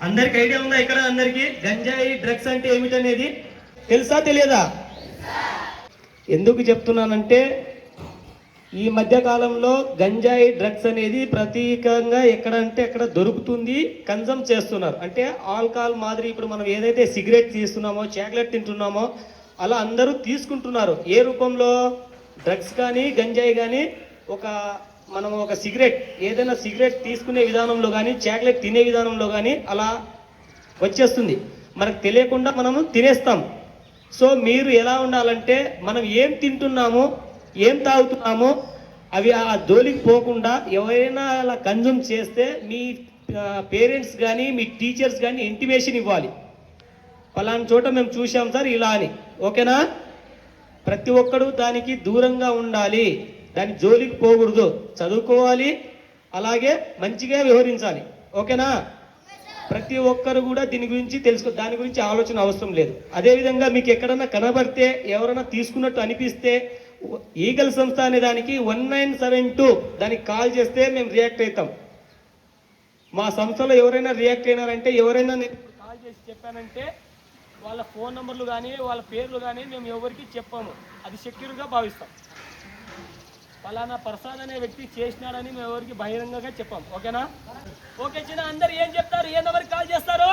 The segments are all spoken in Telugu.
అందరికి ఐడియా ఉందా? ఇక్కడ అందరికి గంజాయి డ్రగ్స్ అంటే ఏమిటనేది తెలుసా తెలియదా? ఎందుకు చెప్తున్నానంటే ఈ మధ్య కాలంలో గంజాయి డ్రగ్స్ అనేది ప్రత్యేకంగా ఎక్కడంటే ఎక్కడ దొరుకుతుంది, కన్సమ్ చేస్తున్నారు. అంటే ఆల్కహాల్ మాదిరి ఇప్పుడు మనం ఏదైతే సిగరెట్ తీస్తున్నామో, చాక్లెట్ తింటున్నామో అలా అందరూ తీసుకుంటున్నారు. ఏ రూపంలో? డ్రగ్స్ కానీ గంజాయి కానీ మనం ఒక సిగరెట్, ఏదైనా సిగరెట్ తీసుకునే విధానంలో కానీ, చాక్లెట్ తినే విధానంలో కానీ అలా వచ్చేస్తుంది. మనకు తెలియకుండా మనము తినేస్తాం. సో మీరు ఎలా ఉండాలంటే మనం ఏం తింటున్నామో, ఏం తాగుతున్నామో అవి ఆ జోలికి పోకుండా ఎవరైనా అలా కన్జ్యూమ్ చేస్తే మీ పేరెంట్స్ కానీ మీ టీచర్స్ కానీ ఇంటిమేషన్ ఇవ్వాలి. పలానా చోట మేము చూసాం సార్ ఇలా అని. ఓకేనా? ప్రతి ఒక్కడు దానికి దూరంగా ఉండాలి, దాని జోలికి పోకూడదు, చదువుకోవాలి, అలాగే మంచిగా వ్యవహరించాలి. ఓకేనా? ప్రతి ఒక్కరు కూడా దీని గురించి దాని గురించి ఆలోచన అవసరం లేదు. అదేవిధంగా మీకు ఎక్కడన్నా కనబడితే, ఎవరైనా తీసుకున్నట్టు అనిపిస్తే ఈగల్ సంస్థ అనే దానికి 1972 దానికి కాల్ చేస్తే మేము రియాక్ట్ అవుతాం. మా సంస్థలో ఎవరైనా రియాక్ట్ అయినారంటే, ఎవరైనా నేను కాల్ చేసి చెప్పానంటే వాళ్ళ ఫోన్ నెంబర్లు కానీ వాళ్ళ పేర్లు కానీ మేము ఎవరికి చెప్పాము. అది సెక్యూర్గా భావిస్తాం. ఫలానా ప్రసాద్ అనే వ్యక్తి చేసినాడని మేము ఎవరికి బహిరంగంగా చెప్పాం. ఓకేనా? ఓకే చిన్న, అందరు ఏం చెప్తారు? ఏ నెంబర్కి కాల్ చేస్తారు?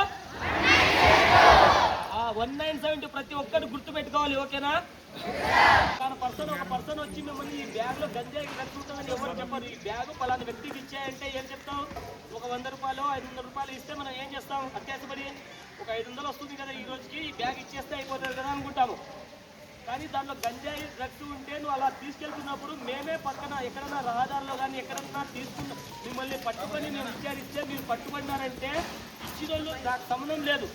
1972 ప్రతి ఒక్కరు గుర్తు పెట్టుకోవాలి. ఓకేనా? ఒక పర్సన్ వచ్చి మిమ్మల్ని ఈ బ్యాగ్ లో గంజాయి కట్టుకుంటామని ఎవరు చెప్పరు. ఈ బ్యాగ్ పలానా వ్యక్తికి ఇచ్చాయంటే ఏం చెప్తాం? ఒక 100 రూపాయలు 500 రూపాయలు ఇస్తే మనం ఏం చేస్తాం? అత్యాసపడి ఒక 500 వస్తుంది కదా, ఈ రోజుకి ఈ బ్యాగ్ ఇచ్చేస్తే అయిపోతుంది కదా అనుకుంటాము. కానీ దాంట్లో గంజాయి డ్రగ్స్ ఉంటే నువ్వు అలా తీసుకెళ్తున్నప్పుడు మేమే పక్కన ఎక్కడన్నా రహదారిలో కానీ ఎక్కడన్నా తీసుకున్న మిమ్మల్ని పట్టుకొని మేము విచారిస్తే మీరు పట్టుబడినారంటే ఇచ్చిన వాళ్ళు నాకు సంబంధం లేదు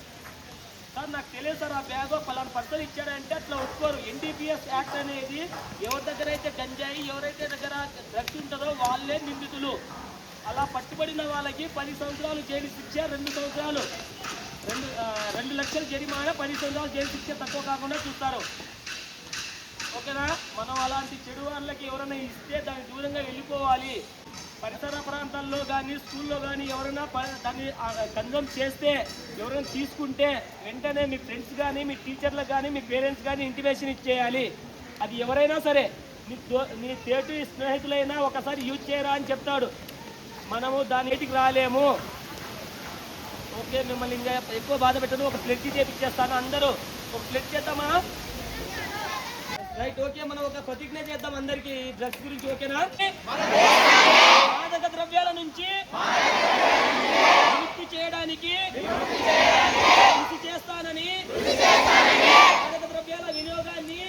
సార్, నాకు తెలియదు సార్ ఆ బ్యాగ్ పలానా పర్సన్ ఇచ్చాడంటే అట్లా ఒప్పుకోరు. NDPS యాక్ట్ అనేది ఎవరి దగ్గర అయితే గంజాయి, ఎవరైతే దగ్గర డ్రగ్స్ ఉంటుందో వాళ్ళే నిందితులు. అలా పట్టుబడిన వాళ్ళకి 10 సంవత్సరాలు జైలు శిక్ష, 2 సంవత్సరాలు 2 లక్షల జరిమానా, 10 సంవత్సరాలు జైలు శిక్ష తక్కువ కాకుండా చూస్తారు. ఓకేనా? మనం అలాంటి చెడు వాళ్ళకి ఎవరైనా ఇస్తే దాన్ని దూరంగా వెళ్ళిపోవాలి. పరిసర ప్రాంతాల్లో కానీ స్కూల్లో కానీ ఎవరైనా దాన్ని కన్జ్యూమ్ చేస్తే, ఎవరైనా తీసుకుంటే వెంటనే మీ ఫ్రెండ్స్ కానీ మీ టీచర్లకు కానీ మీ పేరెంట్స్ కానీ ఇంటిమేషన్ ఇచ్చేయాలి. అది ఎవరైనా సరే, నీ తేటి స్నేహితులైనా ఒకసారి యూజ్ చేయరా అని చెప్తాడు. మనము దాని ఇంటికి రాలేము. ఓకే, మిమ్మల్ని ఇంకా ఎక్కువ బాధ పెట్టదు. ఒక ప్లెడ్జ్ చేపిచ్చేస్తాను. అందరూ ఒక ప్లెడ్జ్ చేద్దామా? Right, okay. మనం ఒక ప్రతిజ్ఞ చేద్దాం అందరికి డ్రగ్స్ గురించి. ఓకేనా? మాదక ద్రవ్యాల నుంచి విముక్తి చేయడానికి కృషి చేస్తానని, మాదక ద్రవ్యాల వినియోగాన్ని